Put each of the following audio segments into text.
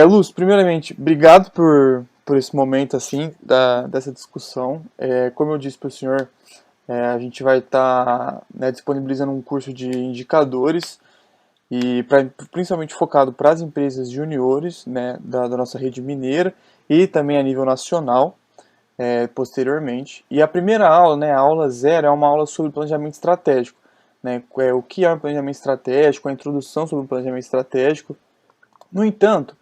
Lúcio, primeiramente, obrigado por esse momento assim dessa discussão. Como eu disse para o senhor, a gente vai estar disponibilizando um curso de indicadores e principalmente focado para as empresas juniores, né, da nossa rede mineira e também a nível nacional, posteriormente. E a primeira aula, né, a aula zero, é uma aula sobre planejamento estratégico. Né, o que é um planejamento estratégico, a introdução sobre o planejamento estratégico. No entanto,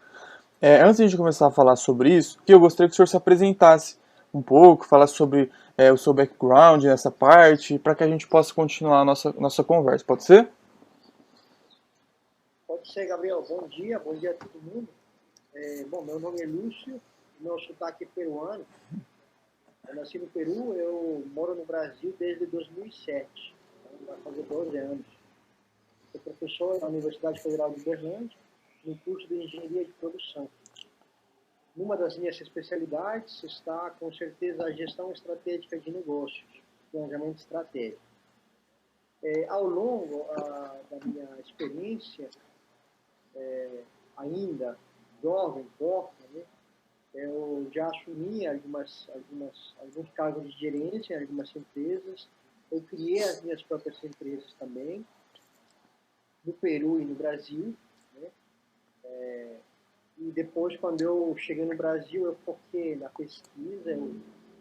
antes de começar a falar sobre isso, que eu gostaria que o senhor se apresentasse um pouco, falasse sobre o seu background nessa parte, para que a gente possa continuar a nossa conversa. Pode ser? Pode ser, Gabriel. Bom dia a todo mundo. Bom, meu nome é Lúcio, meu sotaque é peruano. Eu nasci no Peru, eu moro no Brasil desde 2007, então vai fazer 12 anos. Sou professor na Universidade Federal de Uberlândia, no curso de Engenharia de Produção. Numa das minhas especialidades está, com certeza, a gestão estratégica de negócios, planejamento estratégico. Ao longo da minha experiência, ainda jovem, né, eu já assumi alguns cargos de gerência em algumas empresas. Eu criei as minhas próprias empresas também, no Peru e no Brasil. Né? E depois, quando eu cheguei no Brasil, eu foquei na pesquisa. Eu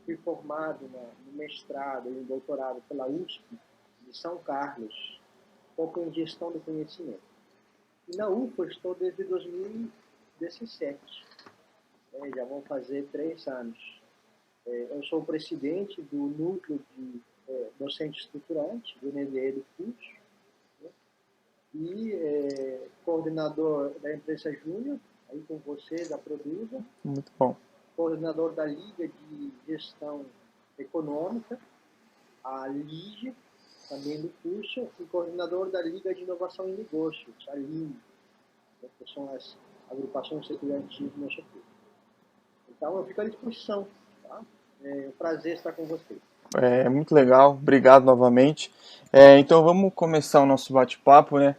fui formado no mestrado e no doutorado pela USP de São Carlos, foco em gestão do conhecimento. E na UFA estou desde 2017. Já vão fazer 3 anos. Eu sou o presidente do núcleo de docente estruturante, do NDE do curso, né? E coordenador da empresa Júnior, aí com você, da Produza. Muito bom. Coordenador da Liga de Gestão Econômica, a LIGE, também do curso, e coordenador da Liga de Inovação em Negócios, a LINE, que são as agrupações estudantis do nosso curso. Então, eu fico à disposição. Tá? É um prazer estar com vocês. Muito legal, obrigado novamente. Então vamos começar o nosso bate-papo, né?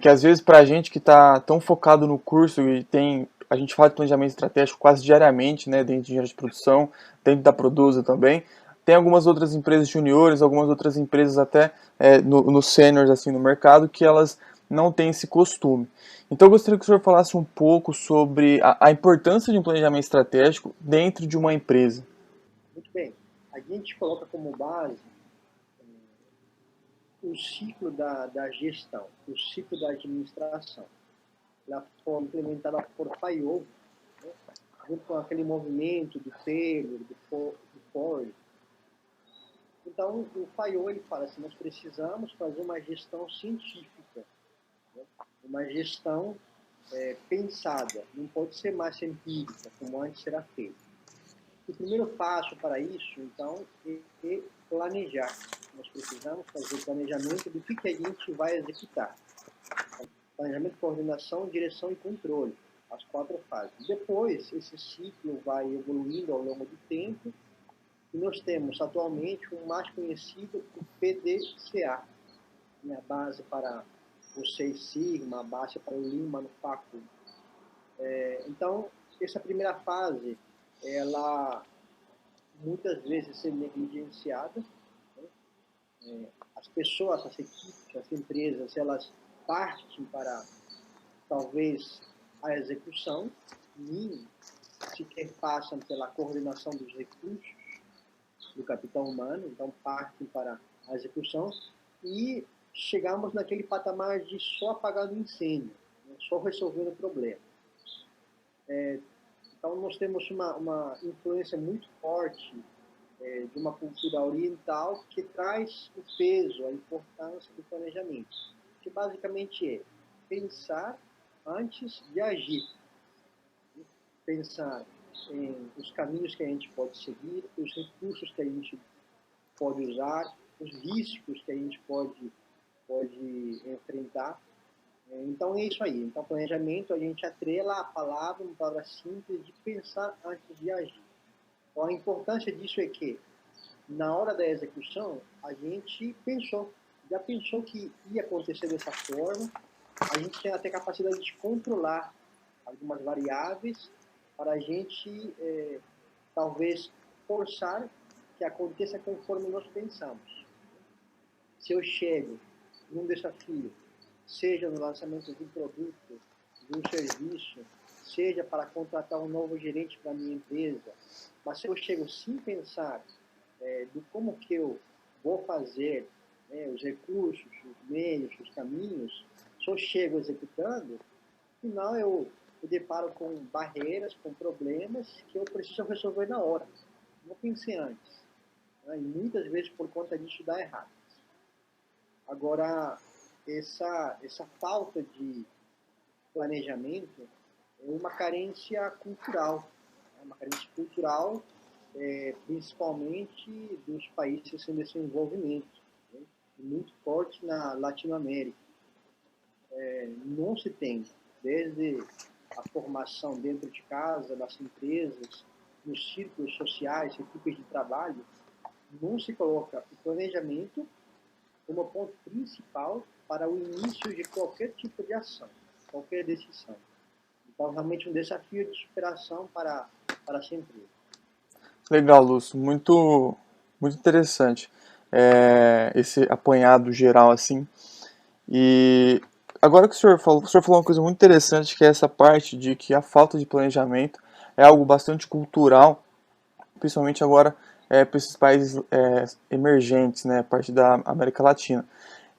Que às vezes para a gente que está tão focado no curso e a gente fala de planejamento estratégico quase diariamente, né? Dentro de engenharia de produção, dentro da Produza também. Tem algumas outras empresas juniores, algumas outras empresas até no seniors assim no mercado que elas não têm esse costume. Então eu gostaria que o senhor falasse um pouco sobre a importância de um planejamento estratégico dentro de uma empresa. Muito bem. A gente coloca como base o ciclo da gestão, o ciclo da administração. Ela foi implementada por Fayol, né? Junto com aquele movimento do Taylor, do Ford. Então, o Fayol ele fala assim, nós precisamos fazer uma gestão científica, né? Uma gestão pensada, não pode ser mais empírica, como antes era feito. O primeiro passo para isso, então, é planejar. Nós precisamos fazer planejamento do que a gente vai executar. Planejamento, coordenação, direção e controle, as 4 fases. Depois, esse ciclo vai evoluindo ao longo do tempo e nós temos atualmente o mais conhecido, o PDCA, a base para o Seis Sigma, a base para o Lean Manufacturing. Então, essa primeira fase, ela muitas vezes é negligenciada. Né? As pessoas, as equipes, as empresas, elas partem para, talvez, a execução, nem sequer passam pela coordenação dos recursos do capital humano, então partem para a execução e chegamos naquele patamar de só apagar o incêndio, né? Só resolver o problema. Então, nós temos uma influência muito forte de uma cultura oriental que traz o peso, a importância do planejamento, que basicamente é pensar antes de agir. Pensar em os caminhos que a gente pode seguir, os recursos que a gente pode usar, os riscos que a gente pode enfrentar. Então, é isso aí. Então, planejamento, a gente atrela a palavra, uma palavra simples, de pensar antes de agir. Então, a importância disso é que, na hora da execução, a gente já pensou que ia acontecer dessa forma, a gente tem até capacidade de controlar algumas variáveis para a gente, talvez, forçar que aconteça conforme nós pensamos. Se eu chego num desafio, seja no lançamento de um produto, de um serviço, seja para contratar um novo gerente para a minha empresa, mas se eu chego sem pensar do como que eu vou fazer, os recursos, os meios, os caminhos, se eu chego executando, afinal eu deparo com barreiras, com problemas que eu preciso resolver na hora. Não pensei antes. Né? E muitas vezes por conta disso dá errado. Agora, essa falta de planejamento é uma carência cultural. Uma carência cultural, principalmente dos países em desenvolvimento, né? Muito forte na Latinoamérica. Não se tem, desde a formação dentro de casa, das empresas, nos círculos sociais, equipes de trabalho, não se coloca o planejamento como ponto principal para o início de qualquer tipo de ação, qualquer decisão. Então, realmente um desafio de superação para essa empresa. Legal, Lúcio, muito interessante esse apanhado geral assim. E agora que o senhor falou uma coisa muito interessante, que é essa parte de que a falta de planejamento é algo bastante cultural, principalmente agora para esses países emergentes, né, parte da América Latina.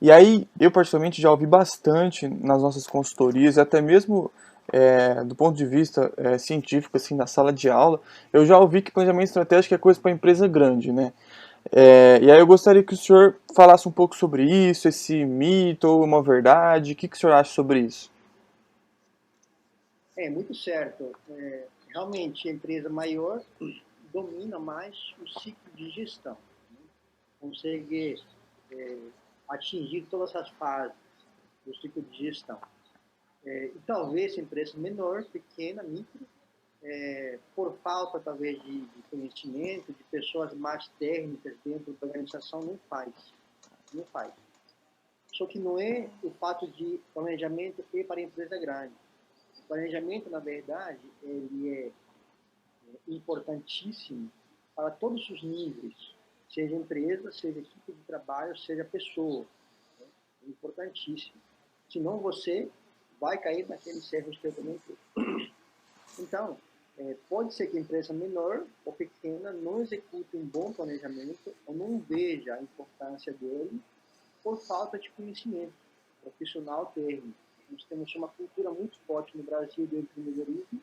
E aí, eu particularmente já ouvi bastante nas nossas consultorias, até mesmo do ponto de vista científico, assim, na sala de aula, eu já ouvi que planejamento estratégico é coisa para empresa grande, né? E aí eu gostaria que o senhor falasse um pouco sobre isso, esse mito ou uma verdade, o que o senhor acha sobre isso? Muito certo. Realmente, a empresa maior domina mais o ciclo de gestão, né? Consegue atingir todas as fases do ciclo de gestão. E talvez empresa menor, pequena, micro, por falta talvez de conhecimento, de pessoas mais técnicas dentro da organização, não faz. Não faz. Só que não é o fato de planejamento e para a empresa grande. O planejamento, na verdade, ele é importantíssimo para todos os níveis, seja empresa, seja equipe de trabalho, seja pessoa. É importantíssimo. Senão você vai cair naqueles erros que eu comentei. Então, pode ser que a empresa menor ou pequena não execute um bom planejamento ou não veja a importância dele por falta de conhecimento profissional técnico. Nós temos uma cultura muito forte no Brasil do empreendedorismo,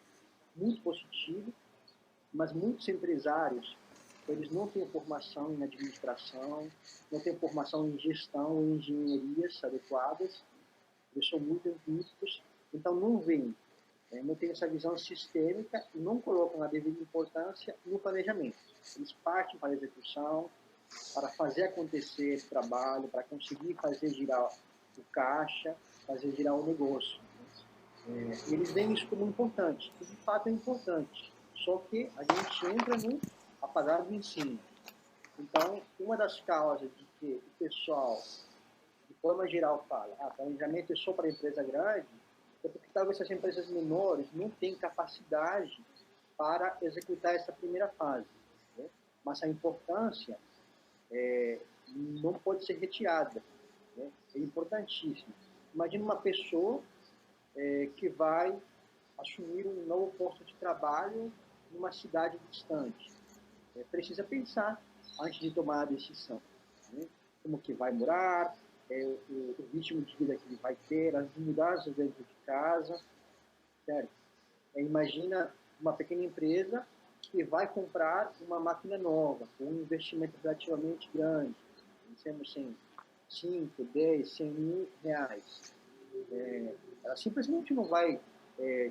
muito positiva, mas muitos empresários, eles não têm formação em administração, não têm formação em gestão, em engenharias adequadas, eles são muito empíricos, então não veem, não têm essa visão sistêmica e não colocam a devida importância no planejamento. Eles partem para a execução, para fazer acontecer o trabalho, para conseguir fazer girar o caixa, fazer girar o negócio. Eles veem isso como importante, e de fato é importante, só que a gente entra no apagar do ensino. Então, uma das causas de que o pessoal, de forma geral, fala planejamento é só para empresa grande, é porque talvez as empresas menores não tenham capacidade para executar essa primeira fase. Né? Mas a importância não pode ser retirada. Né? É importantíssimo. Imagina uma pessoa que vai assumir um novo posto de trabalho numa cidade distante. Precisa pensar antes de tomar a decisão. Né? Como que vai morar, o ritmo de vida que ele vai ter, as mudanças dentro de casa. Certo? Imagina uma pequena empresa que vai comprar uma máquina nova, com um investimento relativamente grande, pensemos em 5, 10, 100 mil reais. Ela simplesmente não vai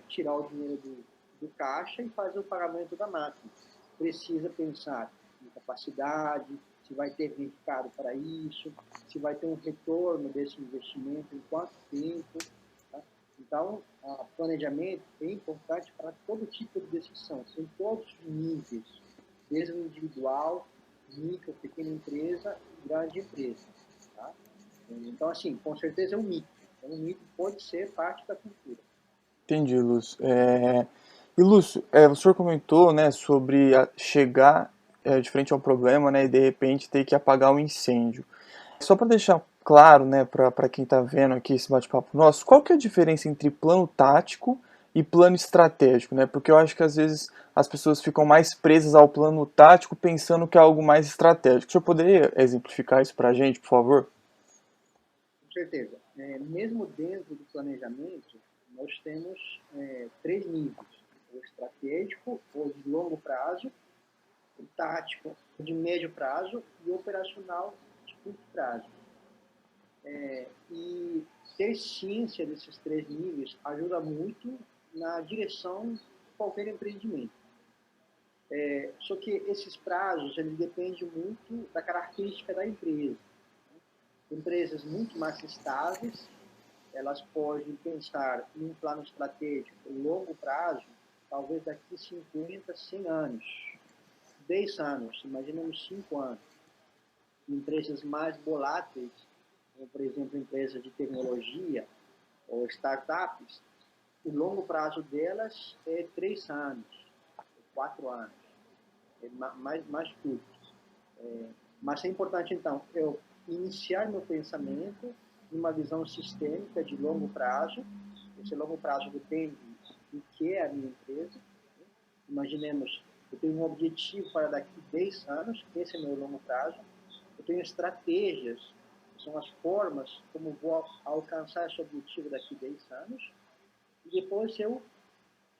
tirar o dinheiro do caixa e fazer o pagamento da máquina. Precisa pensar em capacidade, se vai ter mercado para isso, se vai ter um retorno desse investimento, em quanto tempo. Tá? Então, o planejamento é importante para todo tipo de decisão, em todos os níveis, desde o individual, micro, pequena empresa e grande empresa. Tá? Então, assim, com certeza é um mito. Então, o mito pode ser parte da cultura. Entendi, Lúcio. E Lúcio, o senhor comentou, né, sobre chegar de frente ao problema, né, e de repente ter que apagar o incêndio. Só para deixar claro, né, para quem está vendo aqui esse bate-papo nosso, qual que é a diferença entre plano tático e plano estratégico, né? Porque eu acho que às vezes as pessoas ficam mais presas ao plano tático pensando que é algo mais estratégico. O senhor poderia exemplificar isso para a gente, por favor? Com certeza. Mesmo dentro do planejamento, nós temos três níveis: o estratégico, o de longo prazo, o tático, o de médio prazo e o operacional de curto prazo. E ter ciência desses três níveis ajuda muito na direção de qualquer empreendimento. Só que esses prazos eles dependem muito da característica da empresa. Empresas muito mais estáveis, elas podem pensar em um plano estratégico a longo prazo, talvez daqui 50, 100 anos, 10 anos, imaginemos 5 anos. Empresas mais voláteis, como por exemplo empresas de tecnologia ou startups, o longo prazo delas é 3 anos, 4 anos, é mais curto. Mas é importante, então, eu iniciar meu pensamento numa visão sistêmica de longo prazo. Esse longo prazo depende do que é a minha empresa. Imaginemos, eu tenho um objetivo para daqui 10 anos, esse é meu longo prazo. Eu tenho estratégias, que são as formas como vou alcançar esse objetivo daqui 10 anos. E depois eu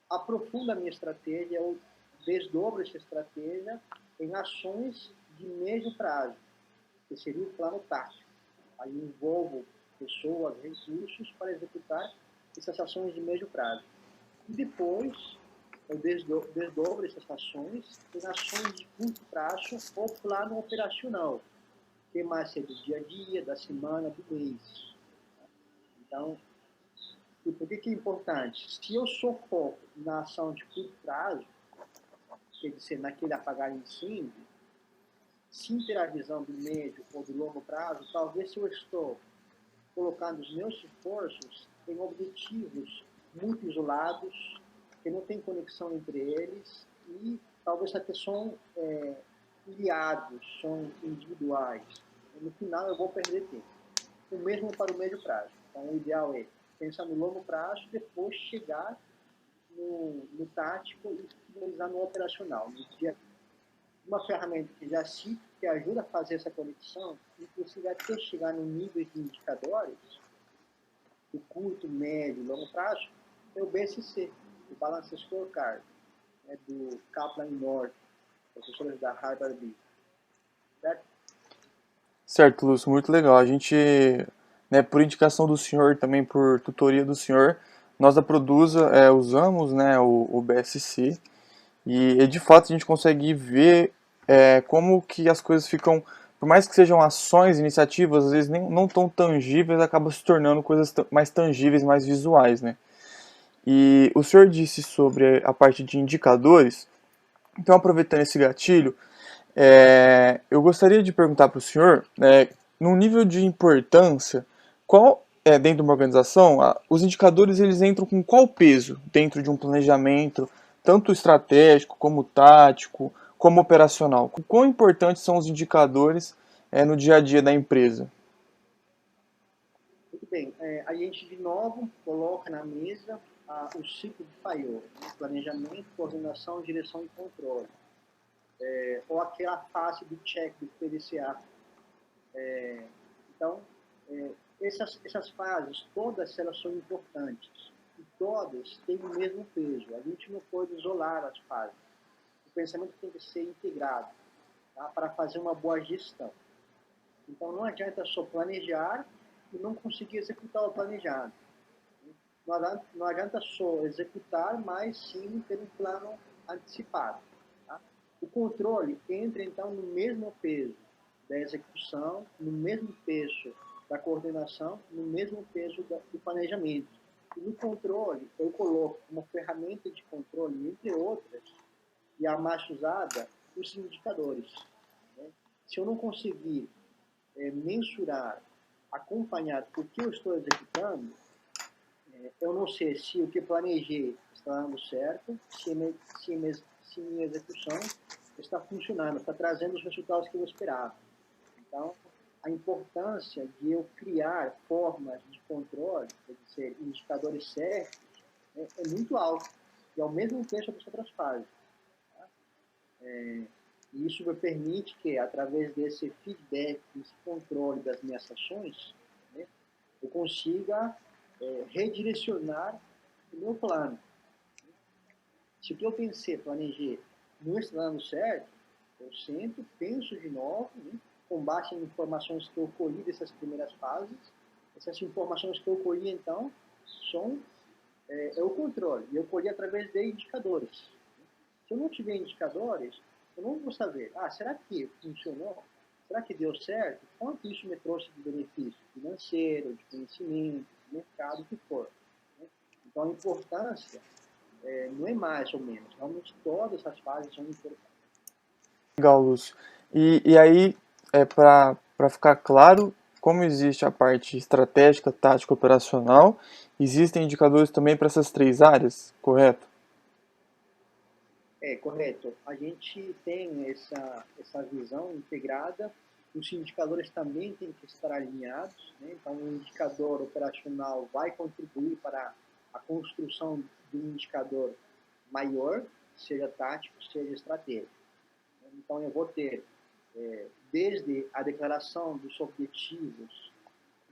aprofundo a minha estratégia, eu desdobro essa estratégia em ações de médio prazo, que seria o plano tático. Aí envolvo pessoas, recursos para executar essas ações de médio prazo. E depois eu desdobro essas ações em ações de curto prazo ou plano operacional, que mais é do dia a dia, da semana, do mês. Então, e por que é importante? Se eu só foco na ação de curto prazo, quer dizer, naquele apagar incêndio, sem ter a visão do médio ou do longo prazo, talvez se eu estou colocando os meus esforços em objetivos muito isolados, que não tem conexão entre eles e talvez até são iliados, são individuais. E no final eu vou perder tempo. O mesmo para o médio prazo. Então o ideal é pensar no longo prazo, depois chegar no tático e finalizar no operacional, no dia. Uma ferramenta que já cito, que ajuda a fazer essa conexão, inclusive até chegar no nível de indicadores, de curto, médio e longo prazo, é o BSC, o Balance Scorecard, do Kaplan e Norton, professores da Harvard Business. Certo? Certo, Lúcio, muito legal. A gente, né, por indicação do senhor, também por tutoria do senhor, nós da Produza usamos, né, o BSC e de fato a gente consegue ver como que as coisas ficam, por mais que sejam ações, iniciativas, às vezes nem, não tão tangíveis, acabam se tornando coisas mais tangíveis, mais visuais, né? E o senhor disse sobre a parte de indicadores, então aproveitando esse gatilho, eu gostaria de perguntar para o senhor, no nível de importância, qual dentro de uma organização, os indicadores eles entram com qual peso dentro de um planejamento, tanto estratégico como tático, como operacional? Quão importantes são os indicadores no dia a dia da empresa? Muito bem. A gente, de novo, coloca na mesa o ciclo de FAIO, né? Planejamento, coordenação, direção e controle. Ou aquela fase do check do PDCA. Então, essas fases, todas elas são importantes. E todas têm o mesmo peso. A gente não pode isolar as fases. O pensamento tem que ser integrado, tá? Para fazer uma boa gestão. Então, não adianta só planejar e não conseguir executar o planejado. Não adianta só executar, mas sim ter um plano antecipado. Tá? O controle entra, então, no mesmo peso da execução, no mesmo peso da coordenação, no mesmo peso do planejamento. E no controle, eu coloco como ferramenta de controle, entre outras, e a mais usada, os indicadores. Né? Se eu não conseguir mensurar, acompanhar o que eu estou executando, Eu não sei se o que planejei está dando certo, se minha execução está funcionando, está trazendo os resultados que eu esperava. Então, a importância de eu criar formas de controle, quer dizer, indicadores certos, é muito alta. E ao mesmo tempo sobre as outras fases. Tá? E isso me permite que, através desse feedback, desse controle das minhas ações, né, eu consiga redirecionar o meu plano. Se o que eu pensei, planejei, não está dando certo, eu sento, penso de novo, né, com base em informações que eu colhi dessas primeiras fases. Essas informações que eu colhi, então, são o controle. E eu colhi através de indicadores. Se eu não tiver indicadores, eu não vou saber, será que funcionou? Será que deu certo? Quanto isso me trouxe de benefício financeiro, de conhecimento, de mercado, o que for. Né? Então, a importância não é mais ou menos. Realmente, todas as fases são importantes. Legal, Lúcio. E aí, para ficar claro, como existe a parte estratégica, tática, operacional, existem indicadores também para essas três áreas, correto? Correto. A gente tem essa visão integrada. Os indicadores também têm que estar alinhados. Né? Então, o indicador operacional vai contribuir para a construção de um indicador maior, seja tático, seja estratégico. Então, eu vou ter, desde a declaração dos objetivos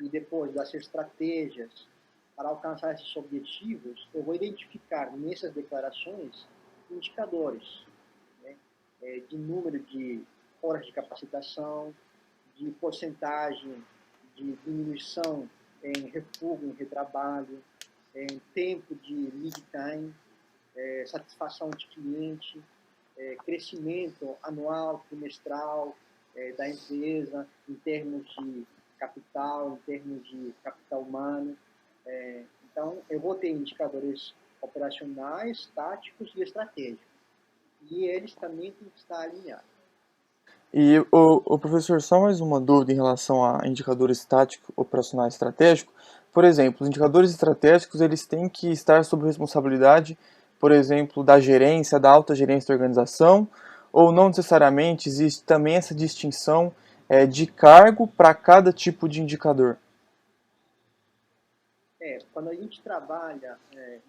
e depois das estratégias para alcançar esses objetivos, eu vou identificar nessas declarações indicadores, né, de número de horas de capacitação, de porcentagem de diminuição em refugo, em retrabalho, em tempo de lead time, satisfação de cliente, crescimento anual, trimestral da empresa, em termos de capital, em termos de capital humano. Então, eu vou ter indicadores operacionais, táticos e estratégicos. E eles também têm que estar alinhados. E o professor, só mais uma dúvida em relação a indicadores táticos, operacional e estratégico. Por exemplo, os indicadores estratégicos eles têm que estar sob responsabilidade, por exemplo, da gerência, da alta gerência da organização, ou não necessariamente existe também essa distinção de cargo para cada tipo de indicador? Quando a gente trabalha,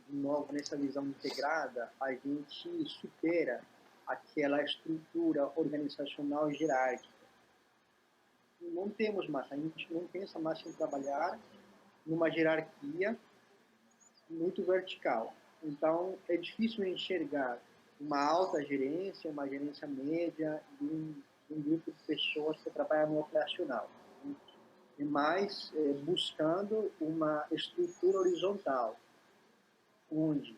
de novo, nessa visão integrada, a gente supera aquela estrutura organizacional hierárquica. Não temos mais, a gente não pensa mais em trabalhar numa hierarquia muito vertical. Então, é difícil enxergar uma alta gerência, uma gerência média e um grupo de pessoas que trabalham no operacional. É mais buscando uma estrutura horizontal, onde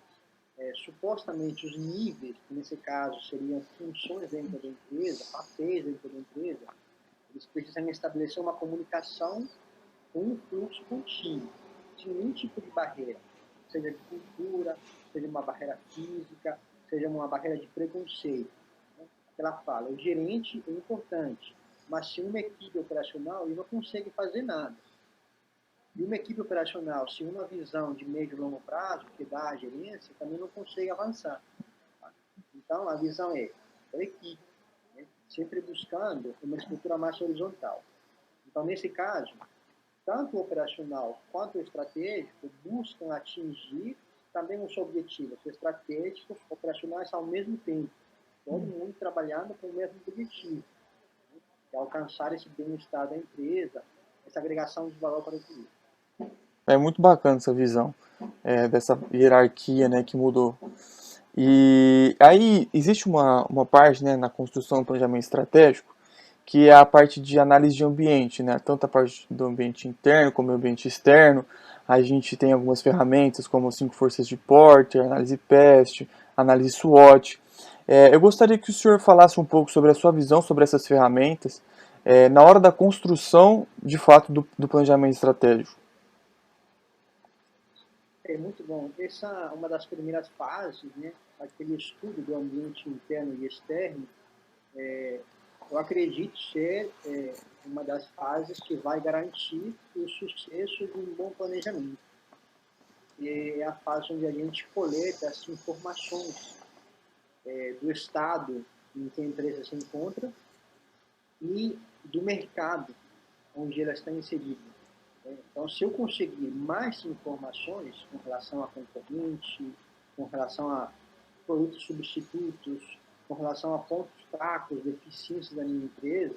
supostamente os níveis, que nesse caso seriam funções dentro da empresa, papéis dentro da empresa, eles precisam estabelecer uma comunicação com um fluxo contínuo, sem nenhum tipo de barreira, seja de cultura, seja uma barreira física, seja uma barreira de preconceito. Né? Ela fala, o gerente é importante, mas sem uma equipe operacional ele não consegue fazer nada. E uma equipe operacional, sem uma visão de médio e longo prazo, que dá a gerência, também não consegue avançar. Tá? Então, a visão é a equipe, né? Sempre buscando uma estrutura mais horizontal. Então, nesse caso, tanto o operacional quanto o estratégico buscam atingir também os objetivos estratégicos, operacionais ao mesmo tempo. Todo mundo trabalhando com o mesmo objetivo, né? Que é alcançar esse bem-estar da empresa, essa agregação de valor para o cliente. É muito bacana essa visão dessa hierarquia, né, que mudou. E aí existe uma parte, né, na construção do planejamento estratégico que é a parte de análise de ambiente, né? Tanto a parte do ambiente interno como o ambiente externo. A gente tem algumas ferramentas como 5 forças de Porter, análise PEST, análise SWOT. Eu gostaria que o senhor falasse um pouco sobre a sua visão sobre essas ferramentas na hora da construção, de fato, do planejamento estratégico. É muito bom. Essa é uma das primeiras fases, né? Aquele estudo do ambiente interno e externo, eu acredito ser uma das fases que vai garantir o sucesso de um bom planejamento. é a fase onde a gente coleta as informações do estado em que a empresa se encontra e do mercado onde ela está inserida. Então, se eu conseguir mais informações com relação a concorrente, com relação a produtos substitutos, com relação a pontos fracos, deficiências da minha empresa,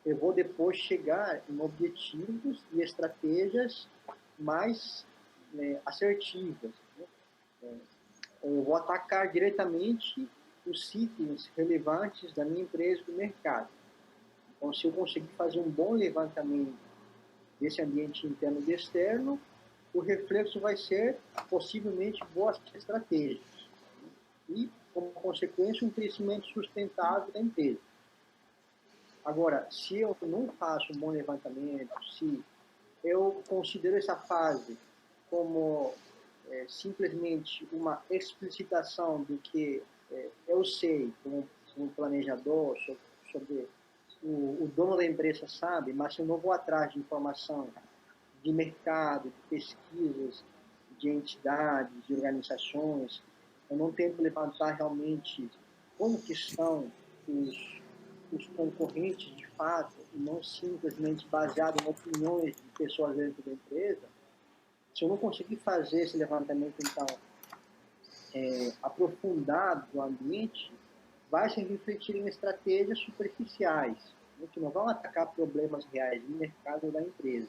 eu vou depois chegar em objetivos e estratégias mais assertivas. Eu vou atacar diretamente os itens relevantes da minha empresa do mercado. Então, se eu conseguir fazer um bom levantamento desse ambiente interno e externo, o reflexo vai ser, possivelmente, boas estratégias. E, como consequência, um crescimento sustentável da empresa. Agora, se eu não faço um bom levantamento, se eu considero essa fase como simplesmente uma explicitação do que eu sei como planejador, sobre o dono da empresa sabe, mas se eu não vou atrás de informação de mercado, de pesquisas, de entidades, de organizações, eu não tento levantar realmente como que estão os concorrentes de fato, e não simplesmente baseado em opiniões de pessoas dentro da empresa, se eu não conseguir fazer esse levantamento, então, aprofundado do ambiente, vai se refletir em estratégias superficiais, que não vão atacar problemas reais do mercado ou da empresa.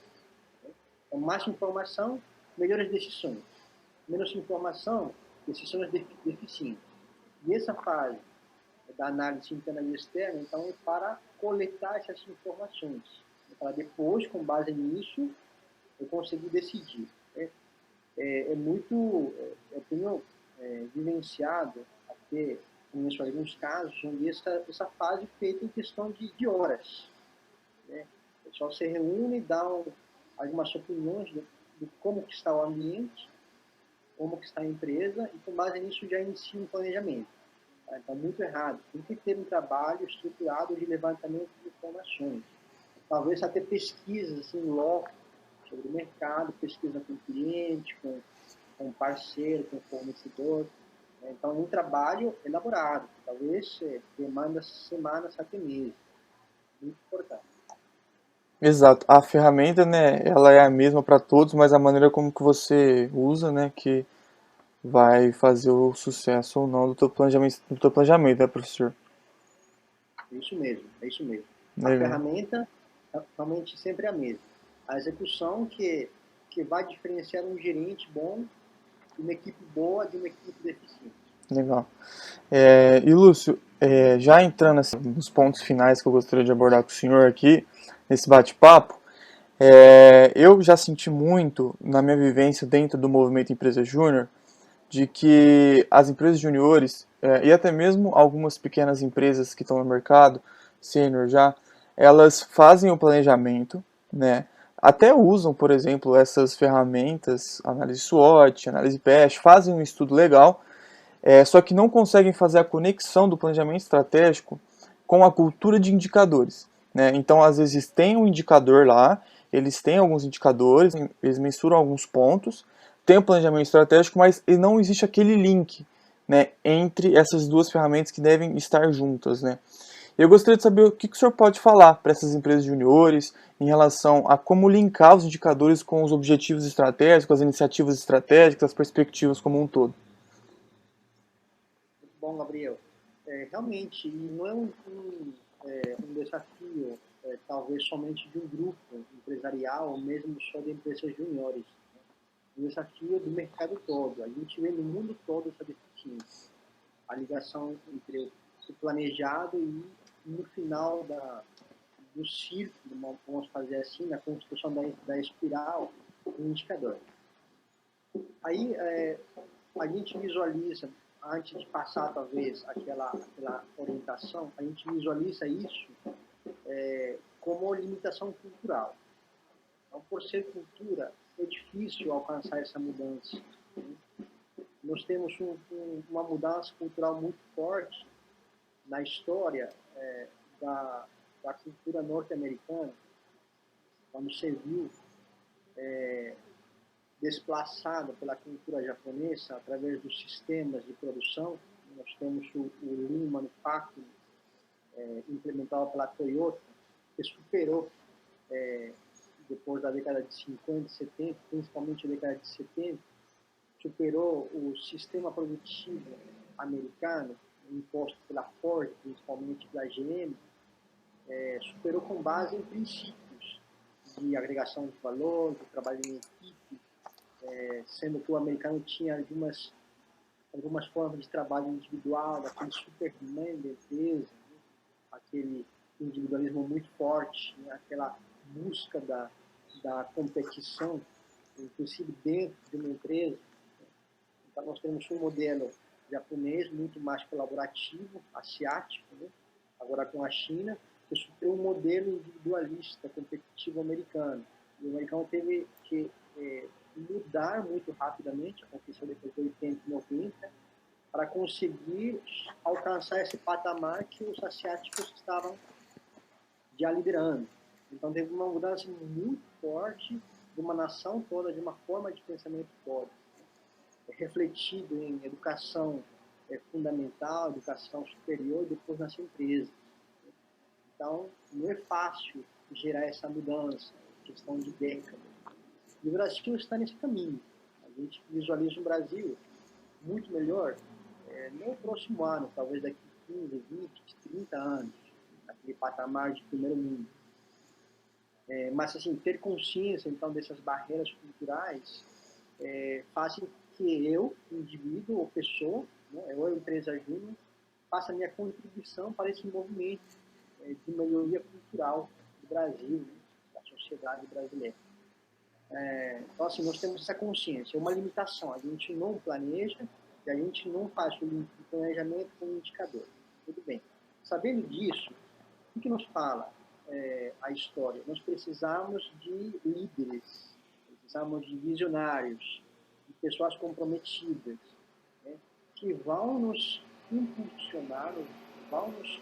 Então, mais informação, melhores decisões. Menos informação, decisões deficientes. E essa fase da análise interna e externa, então, é para coletar essas informações, para depois, com base nisso, eu conseguir decidir. Eu tenho vivenciado, até conheço alguns casos, onde essa fase é feita em questão de horas. O pessoal se reúne, dá algumas opiniões de como que está o ambiente, como que está a empresa, e com base nisso já inicia um planejamento. Então, muito errado. Tem que ter um trabalho estruturado de levantamento de informações. Talvez até pesquisas, assim, logo, sobre o mercado, pesquisa com o cliente, com parceiro, com fornecedor. Então, um trabalho elaborado, talvez demanda semanas até meses. Muito importante. Exato. A ferramenta, né, ela é a mesma para todos, mas a maneira como que você usa, né, que vai fazer o sucesso ou não do teu planejamento, né, professor? É isso mesmo, é isso mesmo. A Legal. ferramenta realmente sempre é a mesma. A execução que vai diferenciar um gerente bom de uma equipe boa de uma equipe deficiente. Legal. E Lúcio, já entrando assim, nos pontos finais que eu gostaria de abordar com o senhor aqui, nesse bate-papo, eu já senti muito na minha vivência dentro do movimento Empresa Júnior de que as empresas juniores e até mesmo algumas pequenas empresas que estão no mercado, sênior já, elas fazem o planejamento, né? Até usam, por exemplo, essas ferramentas, análise SWOT, análise PEST, fazem um estudo legal, só que não conseguem fazer a conexão do planejamento estratégico com a cultura de indicadores, né? Então, às vezes, tem um indicador lá, eles têm alguns indicadores, eles mensuram alguns pontos, tem o planejamento estratégico, mas não existe aquele link, né, entre essas duas ferramentas que devem estar juntas, né? Eu gostaria de saber o que o senhor pode falar para essas empresas juniores em relação a como linkar os indicadores com os objetivos estratégicos, as iniciativas estratégicas, as perspectivas como um todo. Muito bom, Gabriel. Realmente, não é um desafio, talvez somente de um grupo empresarial, ou mesmo só de empresas juniores. Um desafio do mercado todo. A gente vê no mundo todo essa deficiência. A ligação entre o planejado e, no final do círculo, vamos fazer assim, na construção da espiral, um indicador. Aí, a gente visualiza, antes de passar, talvez, aquela orientação, a gente visualiza isso como limitação cultural. Então, por ser cultura, é difícil alcançar essa mudança. Nós temos uma mudança cultural muito forte na história da cultura norte-americana, quando você viu desplaçada pela cultura japonesa através dos sistemas de produção. Nós temos o Lean Manufacturing, implementado pela Toyota, que superou, depois da década de 50 e 70, principalmente a década de 70, superou o sistema produtivo americano, imposto pela Ford, principalmente pela GM, superou com base em princípios de agregação de valor, de trabalho em equipe, sendo que o americano tinha algumas formas de trabalho individual, daquele Superman da empresa, né? Aquele individualismo muito forte, né? Aquela busca da competição, inclusive dentro de uma empresa. Então, nós temos um modelo japonês muito mais colaborativo, asiático, né? Agora com a China, que superou um modelo individualista, competitivo americano. E o americano teve que mudar muito rapidamente, aconteceu depois de 80 e 90, para conseguir alcançar esse patamar que os asiáticos estavam já liderando. Então teve uma mudança muito forte de uma nação toda, de uma forma de pensamento toda, refletido em educação fundamental, educação superior, e depois nas empresas. Então não é fácil gerar essa mudança, questão de décadas. E o Brasil está nesse caminho. A gente visualiza um Brasil muito melhor no próximo ano, talvez daqui 15, 20, 30 anos, naquele patamar de primeiro mundo. Mas, assim, ter consciência, então, dessas barreiras culturais faz com que eu, indivíduo ou pessoa, né, ou empresa júnior, faça a minha contribuição para esse movimento de melhoria cultural do Brasil, né, da sociedade brasileira. Então, assim, nós temos essa consciência, é uma limitação. A gente não planeja e a gente não faz o planejamento com indicador. Tudo bem. Sabendo disso, o que nos fala a história? Nós precisamos de líderes, precisamos de visionários, de pessoas comprometidas, né, que vão nos impulsionar, vão nos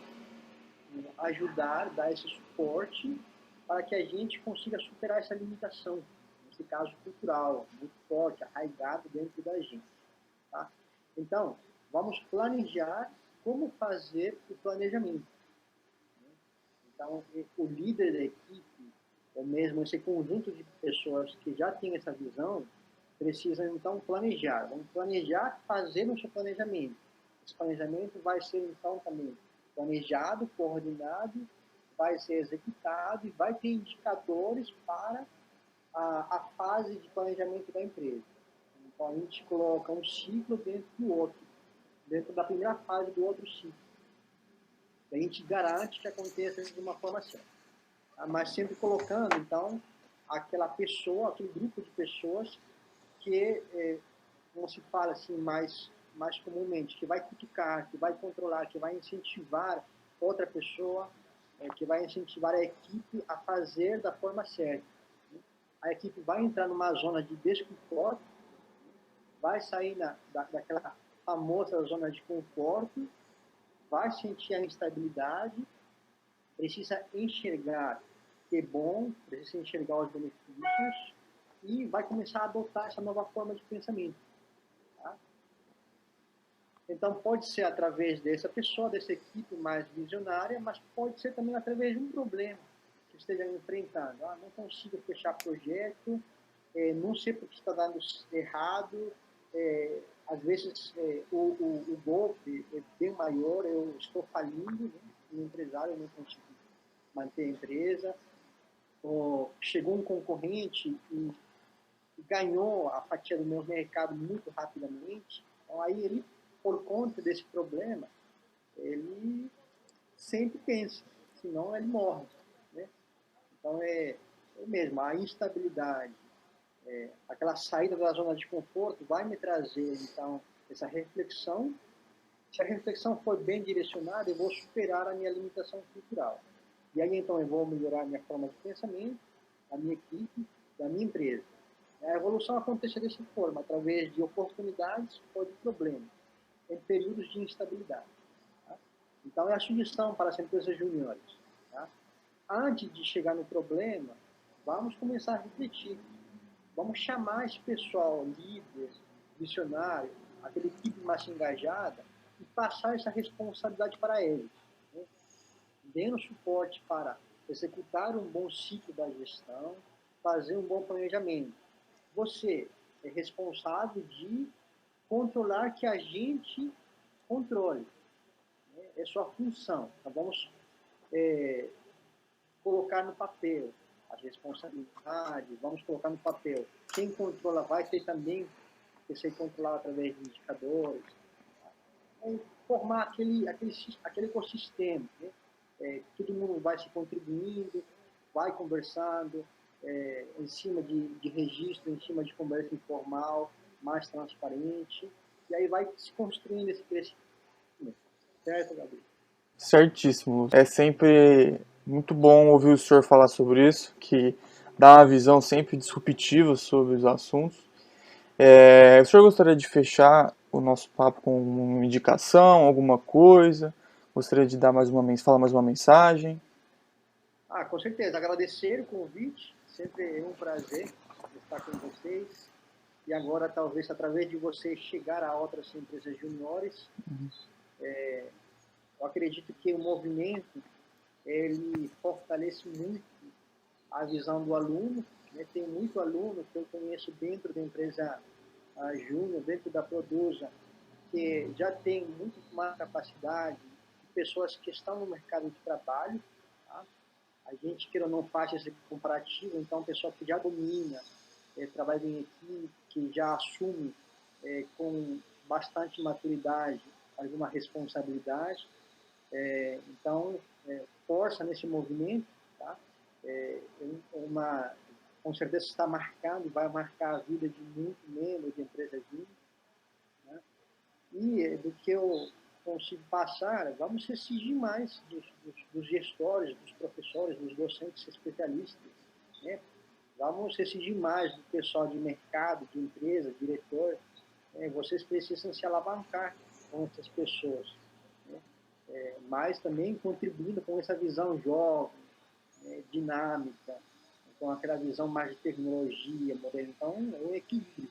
ajudar, dar esse suporte para que a gente consiga superar essa limitação, nesse caso cultural, muito forte, arraigado dentro da gente. Tá? Então, vamos planejar como fazer o planejamento. Então, o líder da equipe, ou mesmo esse conjunto de pessoas que já tem essa visão, precisam, então, planejar. Vamos planejar, fazer o seu planejamento. Esse planejamento vai ser, então, também planejado, coordenado, vai ser executado e vai ter indicadores para a fase de planejamento da empresa. Então, a gente coloca um ciclo dentro do outro, dentro da primeira fase do outro ciclo. A gente garante que aconteça de uma forma certa. Mas sempre colocando, então, aquela pessoa, aquele grupo de pessoas que, como se fala assim, mais comumente, que vai cutucar, que vai controlar, que vai incentivar outra pessoa, que vai incentivar a equipe a fazer da forma certa. A equipe vai entrar numa zona de desconforto, vai sair daquela famosa zona de conforto, vai sentir a instabilidade, precisa enxergar que é bom, precisa enxergar os benefícios e vai começar a adotar essa nova forma de pensamento. Tá? Então, pode ser através dessa pessoa, dessa equipe mais visionária, mas pode ser também através de um problema que esteja enfrentando. Não consigo fechar projeto, não sei porque está dando errado, às vezes o golpe é bem maior, eu estou falindo, né? Um empresário, eu não consigo manter a empresa, ou chegou um concorrente e ganhou a fatia do meu mercado muito rapidamente, então aí ele, por conta desse problema, ele sempre pensa, senão ele morre, né? Então é mesmo, a instabilidade, aquela saída da zona de conforto vai me trazer, então, essa reflexão. Se a reflexão for bem direcionada, eu vou superar a minha limitação cultural. E aí, então, eu vou melhorar a minha forma de pensamento, a minha equipe, da minha empresa. A evolução acontece dessa forma, através de oportunidades ou de problemas, em períodos de instabilidade. Tá? Então, é a sugestão para as empresas juniores. Tá? Antes de chegar no problema, vamos começar a refletir. vamos chamar esse pessoal, líder, missionário, aquela equipe mais engajada, e passar essa responsabilidade para eles, né? Dando suporte para executar um bom ciclo da gestão, fazer um bom planejamento. Você é responsável de controlar que a gente controle, né? É sua função. Então, vamos colocar no papel as responsabilidades, vamos colocar no papel. Quem controla vai ter também que ser controlado através de indicadores, formar aquele ecossistema, né? Todo mundo vai se contribuindo, vai conversando, em cima de registro, em cima de conversa informal, mais transparente, e aí vai se construindo esse crescimento. Certo, Gabriel? Certíssimo. É sempre muito bom ouvir o senhor falar sobre isso, que dá uma visão sempre disruptiva sobre os assuntos. O senhor gostaria de fechar o nosso papo com uma indicação, alguma coisa? Gostaria de dar falar mais uma mensagem? Com certeza. Agradecer o convite. Sempre é um prazer estar com vocês. E agora, talvez, através de vocês, chegar a outras empresas juniores. Eu acredito que o movimento, ele fortalece muito a visão do aluno, né? Tem muito aluno que eu conheço dentro da empresa júnior, dentro da Produza, que já tem muito mais capacidade, pessoas que estão no mercado de trabalho, tá? A gente, queira ou não, faz esse comparativo, então, pessoa que já domina, trabalha em equipe, que já assume com bastante maturidade alguma responsabilidade. Então, força nesse movimento, tá? Com certeza está marcando, vai marcar a vida de muito membro de empresas júnior, né? E do que eu consigo passar, vamos exigir mais dos gestores, dos professores, dos docentes especialistas, né? Vamos exigir mais do pessoal de mercado, de empresa, diretor. Vocês precisam se alavancar com essas pessoas, né? Mas também contribuindo com essa visão jovem, dinâmica, com aquela visão mais de tecnologia moderna. Então, é um equilíbrio.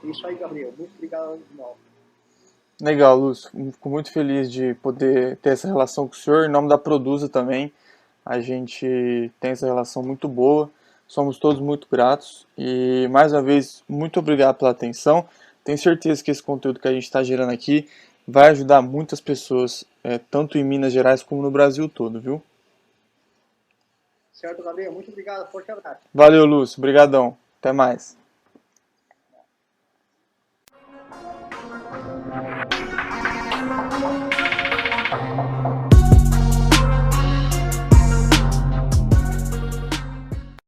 Isso aí, Gabriel. Muito obrigado de novo. Legal, Lúcio. Fico muito feliz de poder ter essa relação com o senhor. Em nome da Produza também, a gente tem essa relação muito boa. Somos todos muito gratos. E, mais uma vez, muito obrigado pela atenção. Tenho certeza que esse conteúdo que a gente está gerando aqui vai ajudar muitas pessoas, tanto em Minas Gerais como no Brasil todo, viu? Certo, Gabriel. Muito obrigado. Forte abraço. Valeu, Lúcio. Obrigadão. Até mais.